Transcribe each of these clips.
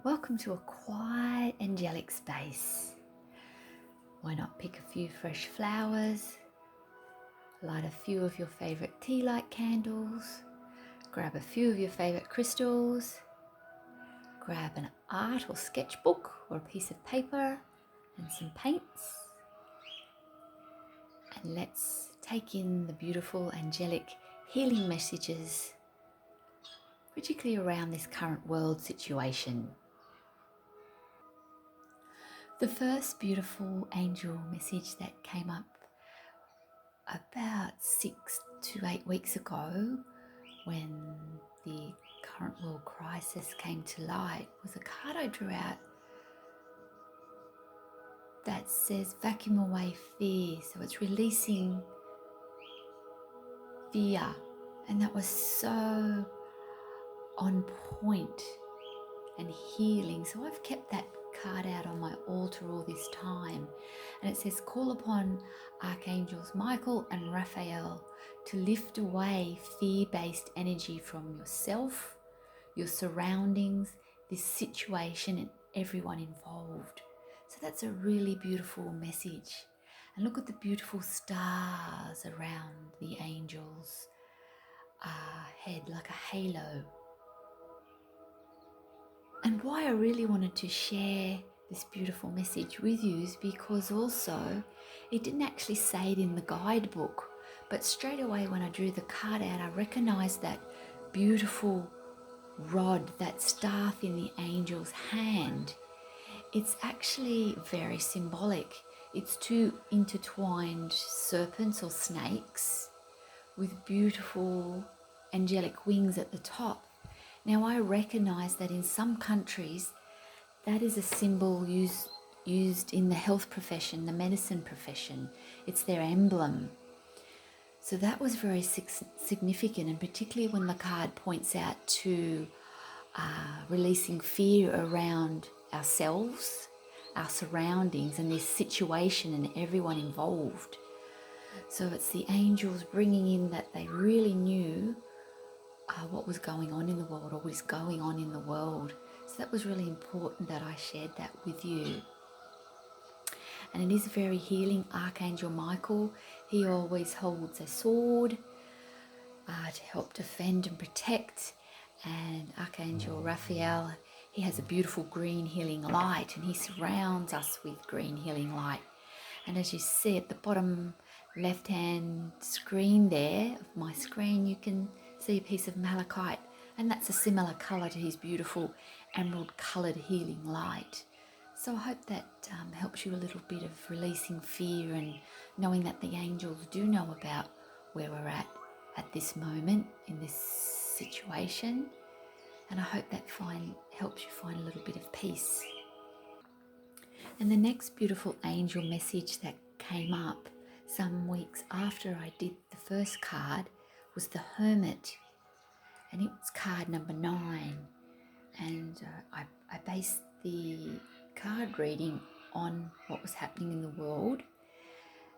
Welcome to a quiet, angelic space. Why not pick a few fresh flowers, light a few of your favorite tea light candles, grab a few of your favorite crystals, grab an art or sketchbook or a piece of paper and some paints, and let's take in the beautiful, angelic, healing messages, particularly around this current world situation. The first beautiful angel message that came up about 6 to 8 weeks ago, when the current world crisis came to light, was a card I drew out that says vacuum away fear. So it's releasing fear, and that was so on point and healing. So I've kept that card out on my altar all this time, and it says, call upon archangels Michael and Raphael to lift away fear-based energy from yourself, your surroundings, this situation, and everyone involved. So that's a really beautiful message. And look at the beautiful stars around the angels' head, like a halo. And why I really wanted to share this beautiful message with you is because also it didn't actually say it in the guidebook, but straight away when I drew the card out, I recognized that beautiful rod, that staff in the angel's hand. It's actually very symbolic. It's two intertwined serpents or snakes with beautiful angelic wings at the top. Now, I recognize that in some countries, that is a symbol used in the health profession, the medicine profession. It's their emblem. So that was very significant, and particularly when the card points out to releasing fear around ourselves, our surroundings, and this situation and everyone involved. So it's the angels bringing in that they really knew what was going on in the world, or was going on in the world. So that was really important that I shared that with you. And it is very healing. Archangel Michael, he always holds a sword to help defend and protect. And Archangel Raphael, he has a beautiful green healing light, and he surrounds us with green healing light. And as you see at the bottom left-hand screen there of my screen, you can see a piece of malachite, and that's a similar colour to his beautiful emerald coloured healing light. So I hope that helps you a little bit of releasing fear and knowing that the angels do know about where we're at this moment in this situation. And I hope that helps you find a little bit of peace. And the next beautiful angel message that came up some weeks after I did the first card was the Hermit, and it was card number 9. And I based the card reading on what was happening in the world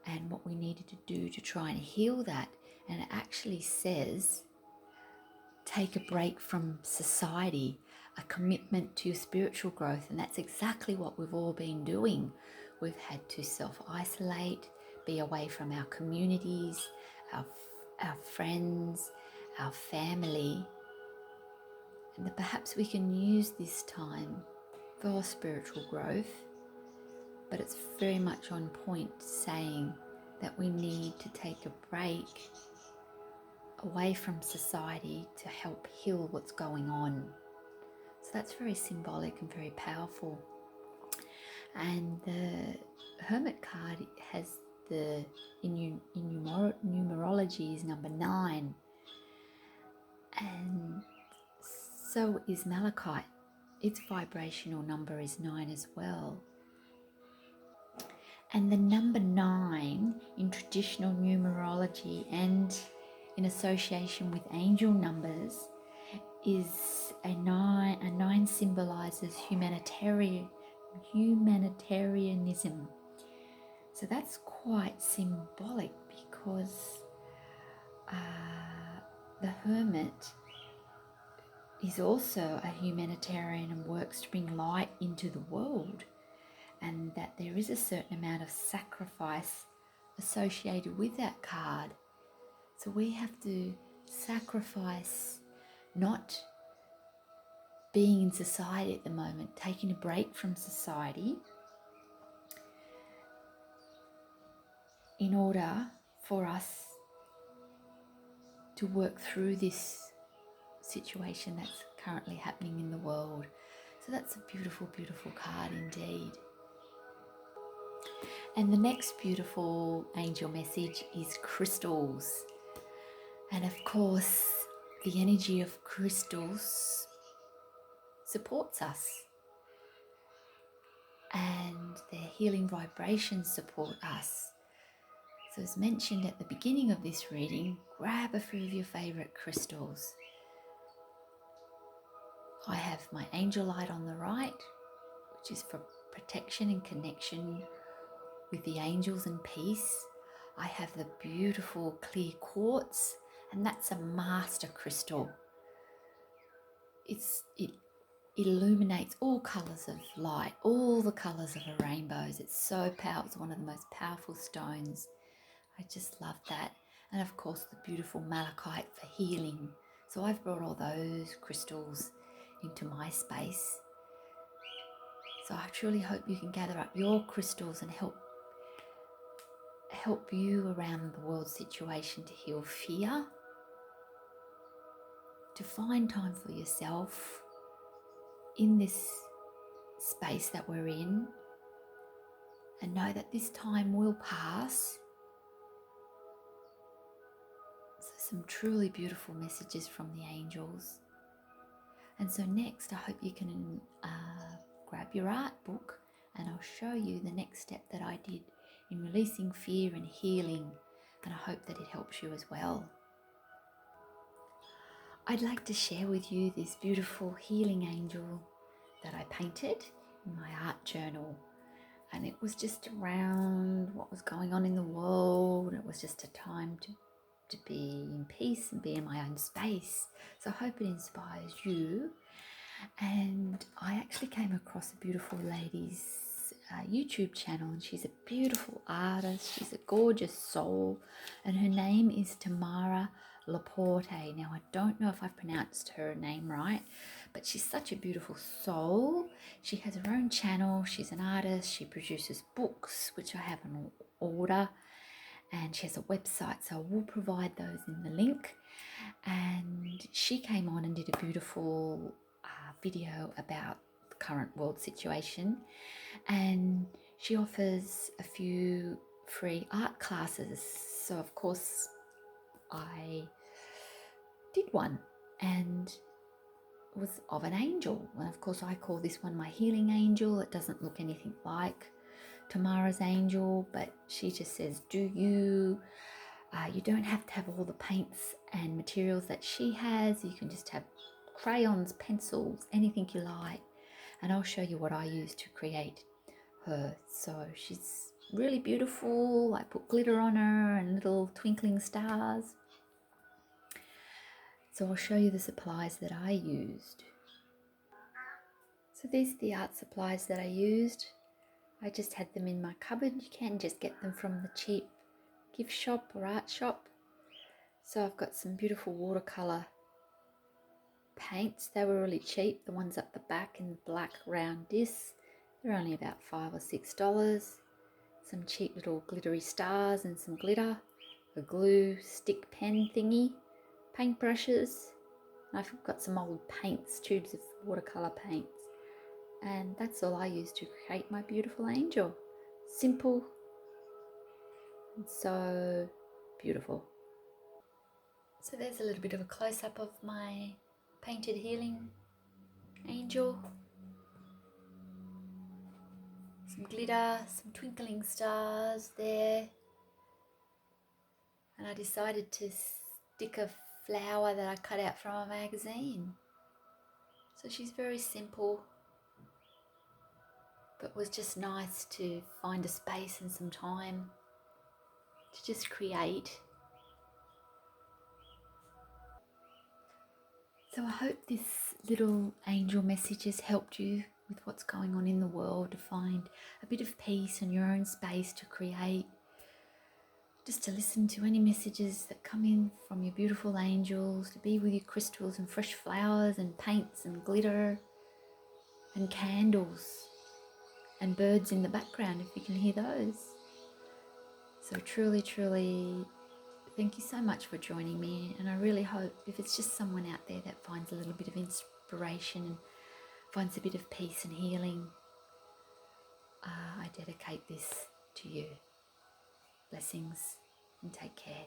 and what we needed to do to try and heal that. And it actually says, take a break from society, a commitment to spiritual growth. And that's exactly what we've all been doing. We've had to self-isolate, be away from our communities, our friends, our family, and that perhaps we can use this time for spiritual growth. But it's very much on point, saying that we need to take a break away from society to help heal what's going on. So that's very symbolic and very powerful. And the Hermit card has in numerology is number 9, and so is malachite. Its vibrational number is 9 as well. And the number 9 in traditional numerology and in association with angel numbers is a 9. A 9 symbolizes humanitarianism. So that's quite symbolic, because the Hermit is also a humanitarian and works to bring light into the world, and that there is a certain amount of sacrifice associated with that card. So we have to sacrifice not being in society at the moment, taking a break from society in order for us to work through this situation that's currently happening in the world. So that's a beautiful, beautiful card indeed. And the next beautiful angel message is crystals. And of course, the energy of crystals supports us, and their healing vibrations support us. So as mentioned at the beginning of this reading, grab a few of your favorite crystals. I have my angel light on the right, which is for protection and connection with the angels and peace. I have the beautiful clear quartz, and that's a master crystal. It illuminates all colours of light, all the colours of a rainbow. It's so powerful. It's one of the most powerful stones. I just love that. And of course the beautiful malachite for healing. So I've brought all those crystals into my space. So I truly hope you can gather up your crystals and help you around the world situation to heal fear, to find time for yourself in this space that we're in, and know that this time will pass. So some truly beautiful messages from the angels. And so next, I hope you can grab your art book, and I'll show you the next step that I did in releasing fear and healing, and I hope that it helps you as well. I'd like to share with you this beautiful healing angel that I painted in my art journal, and it was just around what was going on in the world. It was just a time to be in peace and be in my own space. So I hope it inspires you. And I actually came across a beautiful lady's YouTube channel, and she's a beautiful artist. She's a gorgeous soul, and her name is Tamara Laporte. Now, I don't know if I've pronounced her name right, but she's such a beautiful soul. She has her own channel. She's an artist. She produces books, which I have on order, and she has a website, so I will provide those in the link. And she came on and did a beautiful video about the current world situation, and she offers a few free art classes. So of course I did one, and it was of an angel, and of course I call this one my healing angel. It doesn't look anything like Tamara's angel, but she just says, do you. You don't have to have all the paints and materials that she has. You can just have crayons, pencils, anything you like. And I'll show you what I use to create her. So she's really beautiful. I put glitter on her and little twinkling stars. So I'll show you the supplies that I used. So these are the art supplies that I used. I just had them in my cupboard. You can just get them from the cheap gift shop or art shop. So I've got some beautiful watercolour paints. They were really cheap, the ones up the back in black round discs. They're only about $5 or $6. Some cheap little glittery stars and some glitter, a glue stick pen thingy, paintbrushes. I've got some old paints, tubes of watercolour paints, and that's all I use to create my beautiful angel. Simple and so beautiful. So there's a little bit of a close-up of my painted healing angel. Some glitter, some twinkling stars there. And I decided to stick a flower that I cut out from a magazine. So she's very simple, but was just nice to find a space and some time to just create. So I hope this little angel message has helped you with what's going on in the world, to find a bit of peace in your own space, to create, just to listen to any messages that come in from your beautiful angels, to be with your crystals and fresh flowers and paints and glitter and candles and birds in the background if you can hear those. So truly, truly, thank you so much for joining me, and I really hope if it's just someone out there that finds a little bit of inspiration and finds a bit of peace and healing, I dedicate this to you. Blessings and take care.